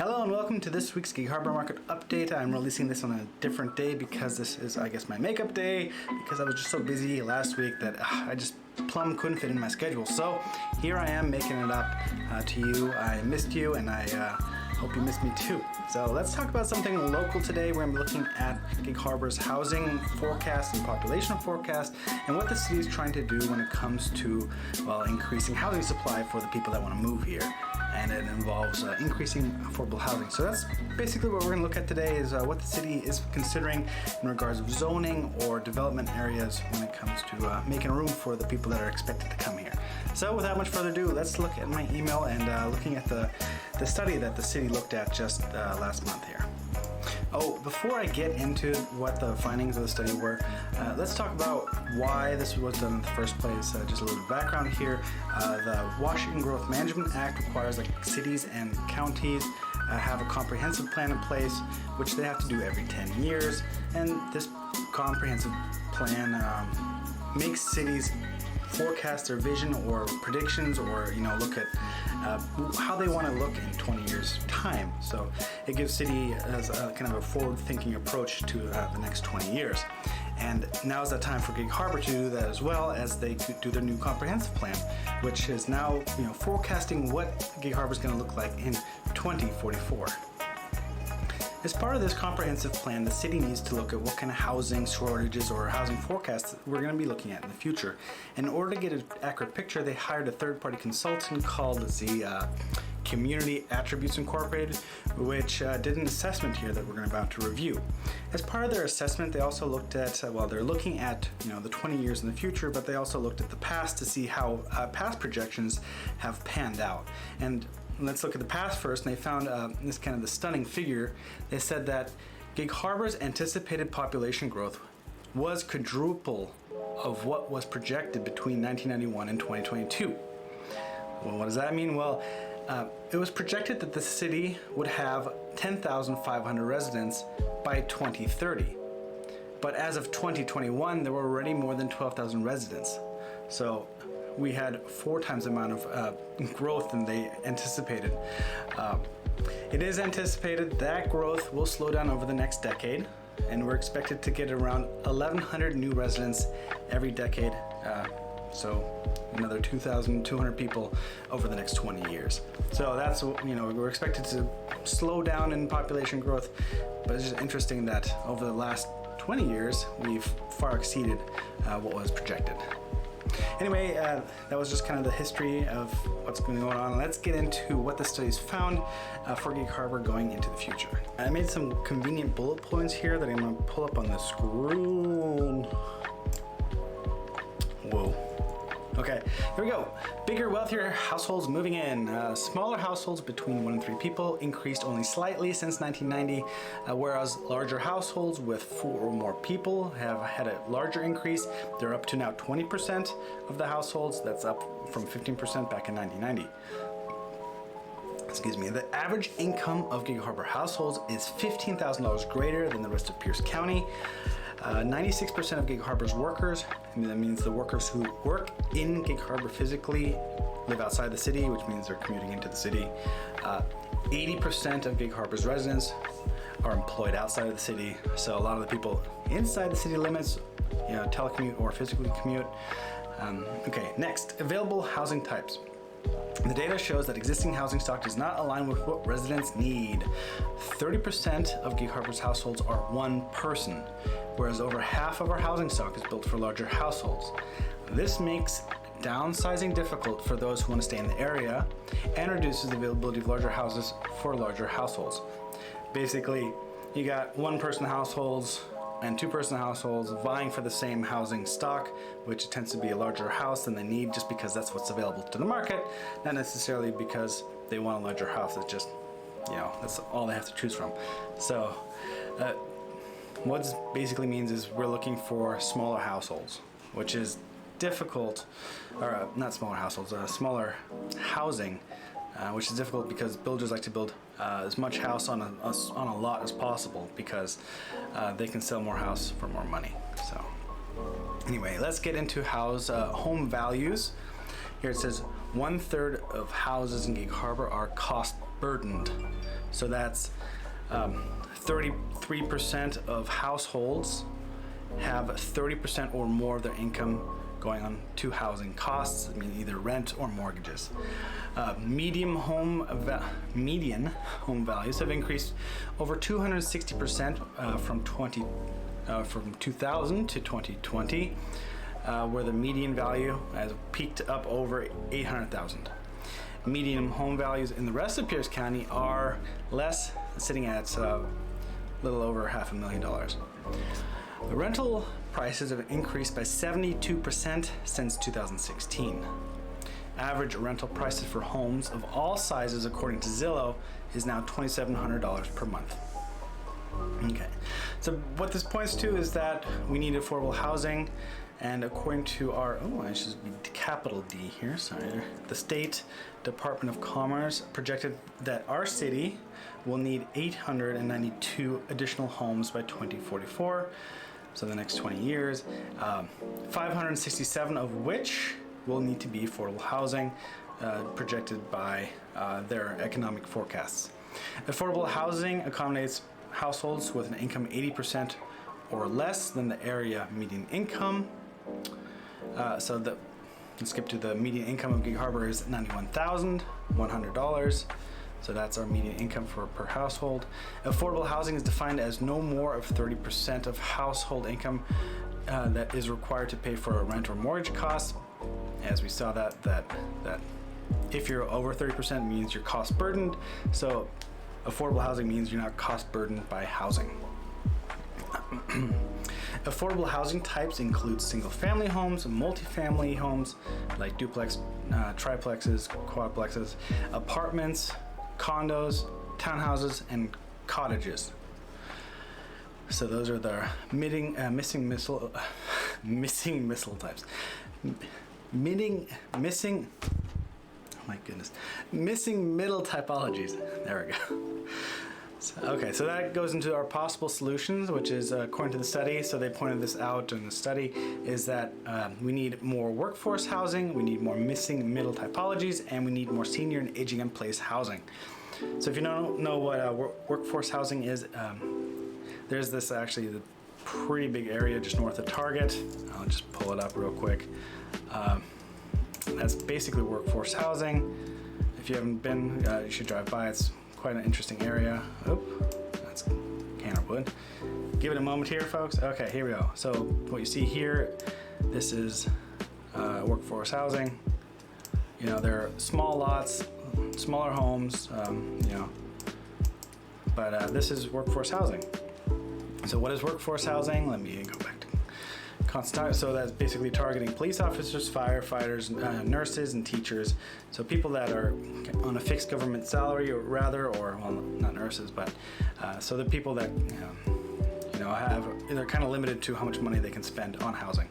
Hello and welcome to this week's Gig Harbor Market Update. I'm releasing this on a different day because this is, I guess, my makeup day, because I was just so busy last week that I just plumb couldn't fit in my schedule. So here I am making it up to you. I missed you and I hope you missed me too. So let's talk about something local today. We're going to be looking at Gig Harbor's housing forecast and population forecast and what the city is trying to do when it comes to, well, increasing housing supply for the people that want to move here. And it involves increasing affordable housing. So that's basically what we're going to look at today, is what the city is considering in regards of zoning or development areas when it comes to making room for the people that are expected to come here. So without much further ado, let's look at my email and looking at the study that the city looked at just last month here. Oh, before I get into what the findings of the study were, let's talk about why this was done in the first place. Just a little background here. The Washington Growth Management Act requires that cities and counties have a comprehensive plan in place, which they have to do every 10 years. And this comprehensive plan makes cities forecast their vision or predictions, or look at how they want to look in 20 years time. So it gives city as a kind of a forward-thinking approach to the next 20 years. And now is the time for Gig Harbor to do that, as well as they do their new comprehensive plan, which is now forecasting what Gig Harbor is going to look like in 2044. As part of this comprehensive plan, the city needs to look at what kind of housing shortages or housing forecasts we're going to be looking at in the future. In order to get an accurate picture, they hired a third-party consultant called the Community Attributes Incorporated, which did an assessment here that we're about to review. As part of their assessment, they also looked at, they're looking at the 20 years in the future, but they also looked at the past to see how past projections have panned out. And let's look at the past first, and they found this kind of the stunning figure. They said that Gig Harbor's anticipated population growth was quadruple of what was projected between 1991 and 2022. Well, what does that mean? Well, it was projected that the city would have 10,500 residents by 2030. But as of 2021, there were already more than 12,000 residents. So we had 4 times the amount of growth than they anticipated. It is anticipated that growth will slow down over the next decade, and we're expected to get around 1,100 new residents every decade. So another 2,200 people over the next 20 years. So that's, we're expected to slow down in population growth, but it's just interesting that over the last 20 years, we've far exceeded what was projected. Anyway, that was just kind of the history of what's going on. Let's get into what the studies found for Gig Harbor going into the future. I made some convenient bullet points here that I'm going to pull up on the screen. Whoa. Okay, here we go. Bigger, wealthier households moving in. Smaller households between 1 and 3 people increased only slightly since 1990, whereas larger households with 4 or more people have had a larger increase. They're up to now 20% of the households. That's up from 15% back in 1990. Excuse me. The average income of Gig Harbor households is $15,000 greater than the rest of Pierce County. 96% of Gig Harbor's workers, and that means the workers who work in Gig Harbor physically, live outside the city, which means they're commuting into the city. 80% of Gig Harbor's residents are employed outside of the city, so a lot of the people inside the city limits, telecommute or physically commute. Okay, next, available housing types. The data shows that existing housing stock does not align with what residents need. 30% of Gig Harbor's households are one person, whereas over half of our housing stock is built for larger households. This makes downsizing difficult for those who want to stay in the area and reduces the availability of larger houses for larger households. Basically, you got one-person households and two-person households vying for the same housing stock, which tends to be a larger house than they need just because that's what's available to the market, not necessarily because they want a larger house. It's just, that's all they have to choose from. So what this basically means is we're looking for smaller households, which is difficult, or not smaller households, smaller housing, which is difficult because builders like to build as much house on a lot as possible because they can sell more house for more money. So anyway, let's get into home values. Here it says 1/3 of houses in Gig Harbor are cost burdened. So that's 33% of households have 30% or more of their income going on to housing costs, I mean either rent or mortgages. Median home values have increased over 260% from 2000 to 2020, where the median value has peaked up over 800,000. Median home values in the rest of Pierce County are less, sitting at a little over $500,000. The rental prices have increased by 72% since 2016. Average rental prices for homes of all sizes, according to Zillow, is now $2,700 per month. Okay, so what this points to is that we need affordable housing, and according to our, I should be capital D here, sorry, the State Department of Commerce projected that our city will need 892 additional homes by 2044, so the next 20 years, 567 of which will need to be affordable housing, projected by their economic forecasts. Affordable housing accommodates households with an income 80% or less than the area median income. Let's skip to the median income of Gig Harbor is $91,100. So that's our median income per household. Affordable housing is defined as no more of 30% of household income that is required to pay for a rent or mortgage costs. As we saw that if you're over 30% means you're cost burdened. So affordable housing means you're not cost burdened by housing. Affordable housing types include single-family homes, multifamily homes like duplex, triplexes, quadplexes, apartments, condos, townhouses, and cottages. So those are the missing missile types. Missing middle typologies. There we go. So that goes into our possible solutions, which is according to the study. So they pointed this out in the study, is that we need more workforce housing, we need more missing middle typologies, and we need more senior and aging in place housing. So if you don't know what workforce housing is, there's this actually the pretty big area just north of Target. I'll just pull it up real quick. That's basically workforce housing. If you haven't been, you should drive by. It's quite an interesting area. Oh, that's can of wood. Give it a moment here, folks. Okay, here we go. So what you see here, this is workforce housing. You know, they're small lots, smaller homes, but this is workforce housing. So what is workforce housing? Let me go back to constant. So that's basically targeting police officers, firefighters, nurses, and teachers. So people that are on a fixed government salary, or not nurses, but so the people that they're kind of limited to how much money they can spend on housing.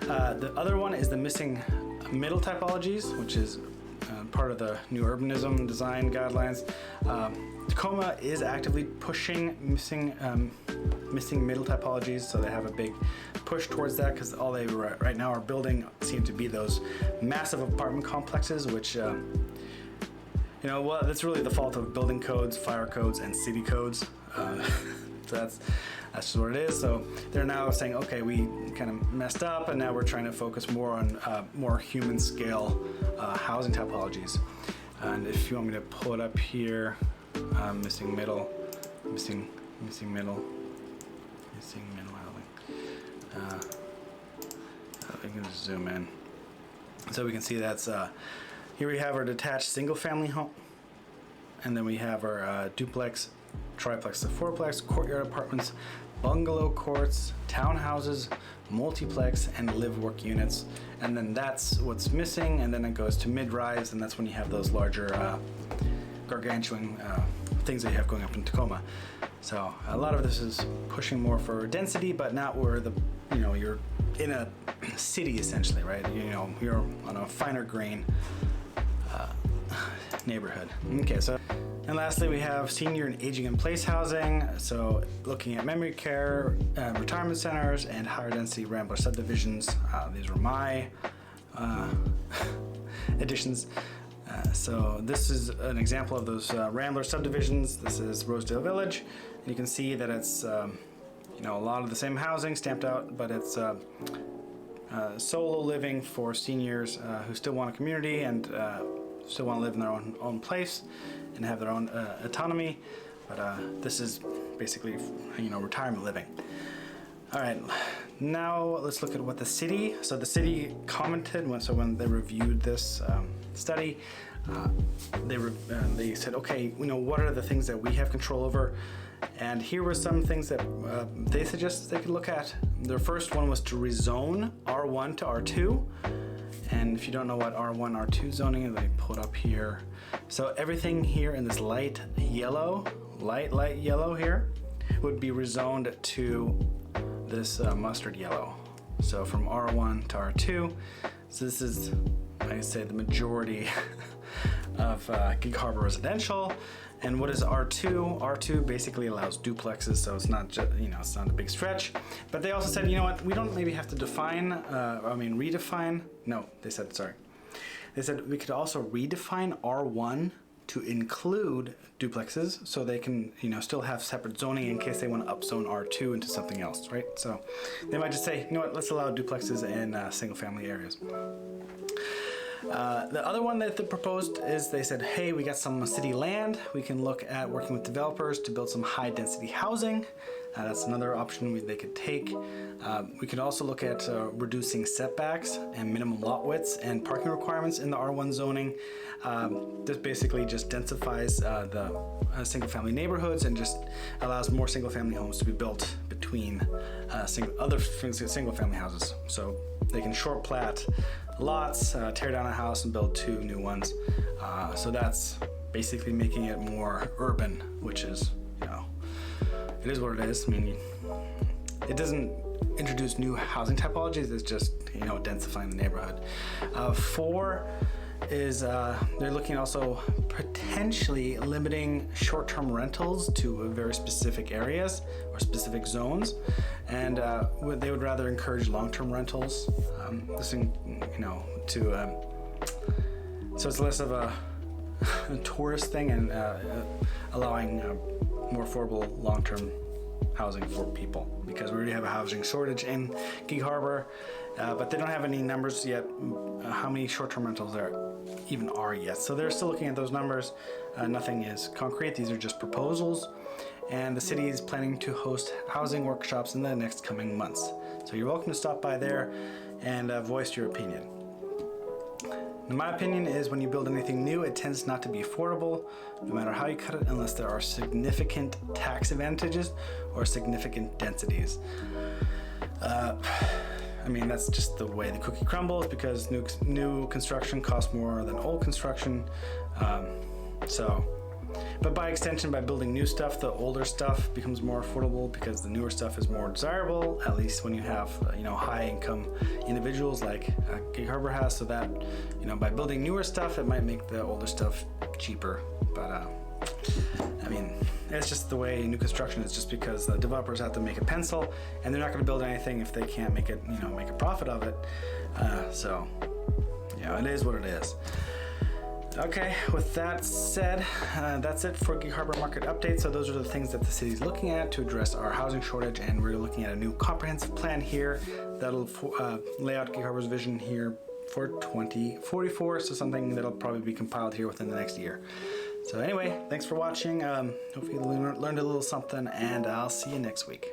The other one is the missing middle typologies, which is part of the new urbanism design guidelines. Tacoma is actively pushing missing middle typologies, so they have a big push towards that, because all they right now are building seem to be those massive apartment complexes, which that's really the fault of building codes, fire codes, and city codes. So that's just what it is. So they're now saying, okay, we kind of messed up, and now we're trying to focus more on more human scale housing typologies. And if you want me to pull it up here, missing middle housing. We can just zoom in, so we can see that's here we have our detached single-family home, and then we have our duplex, triplex to fourplex, courtyard apartments, bungalow courts, townhouses, multiplex, and live-work units. And then that's what's missing, and then it goes to mid-rise, and that's when you have those larger gargantuan things that you have going up in Tacoma. So a lot of this is pushing more for density, but not where you're in a city essentially, right? You're on a finer grain neighborhood. Okay, so and lastly we have senior and aging in place housing. So looking at memory care, retirement centers, and higher density Rambler subdivisions. These were my additions. So this is an example of those Rambler subdivisions. This is Rosedale Village. And you can see that it's you know, a lot of the same housing stamped out, but it's solo living for seniors who still want a community and still want to live in their own place and have their own autonomy. But this is basically, you know, retirement living. All right, now let's look at what the city. So the city commented when they reviewed this study. They said, okay, you know, what are the things that we have control over? And here were some things that they suggested they could look at. Their first one was to rezone R1 to R2. And if you don't know what R1, R2 zoning is, let me pull it up here. So everything here in this light yellow here would be rezoned to this mustard yellow. So from R1 to R2. So this is, I say, the majority of Gig Harbor residential. And what is R2? R2 basically allows duplexes, so it's not just, you know, it's not a big stretch. But they also said, you know what, we don't maybe have to redefine. No, they said, sorry. They said we could also redefine R1 to include duplexes, so they can, you know, still have separate zoning in case they want to upzone R2 into something else, right? So they might just say, you know what, let's allow duplexes in single-family areas. The other one that they proposed is they said, hey, we got some city land. We can look at working with developers to build some high density housing. That's another option they could take. We could also look at reducing setbacks and minimum lot widths and parking requirements in the R1 zoning. This basically just densifies the single family neighborhoods and just allows more single family homes to be built between other single family houses. So they can short plat lots, tear down a house and build 2 new ones. So that's basically making it more urban, which is, you know, it is what it is. I mean, it doesn't introduce new housing typologies, it's just, you know, densifying the neighborhood. 4 is they're looking also potentially limiting short-term rentals to very specific areas or specific zones, and they would rather encourage long-term rentals. This, you know, so it's less of a tourist thing and allowing more affordable long-term housing for people, because we already have a housing shortage in Gig Harbor, but they don't have any numbers yet how many short-term rentals there even are yet. So they're still looking at those numbers. Nothing is concrete. These are just proposals, and the city is planning to host housing workshops in the next coming months. So you're welcome to stop by there and voice your opinion. And my opinion is when you build anything new, it tends not to be affordable, no matter how you cut it, unless there are significant tax advantages or significant densities. I mean, that's just the way the cookie crumbles, because new construction costs more than old construction. But by extension, by building new stuff, the older stuff becomes more affordable because the newer stuff is more desirable, at least when you have, you know, high income individuals like Gig Harbor has. So that, you know, by building newer stuff, it might make the older stuff cheaper. But I mean, it's just the way new construction is, just because the developers have to make a pencil, and they're not going to build anything if they can't make it, you know, make a profit of it. So, you know, it is what it is. Okay, with that said, that's it for Gig Harbor Market Update. So those are the things that the city's looking at to address our housing shortage, and we're looking at a new comprehensive plan here that'll lay out Gig Harbor's vision here for 2044. So something that'll probably be compiled here within the next year. So anyway, thanks for watching. Hopefully you learned a little something, and I'll see you next week.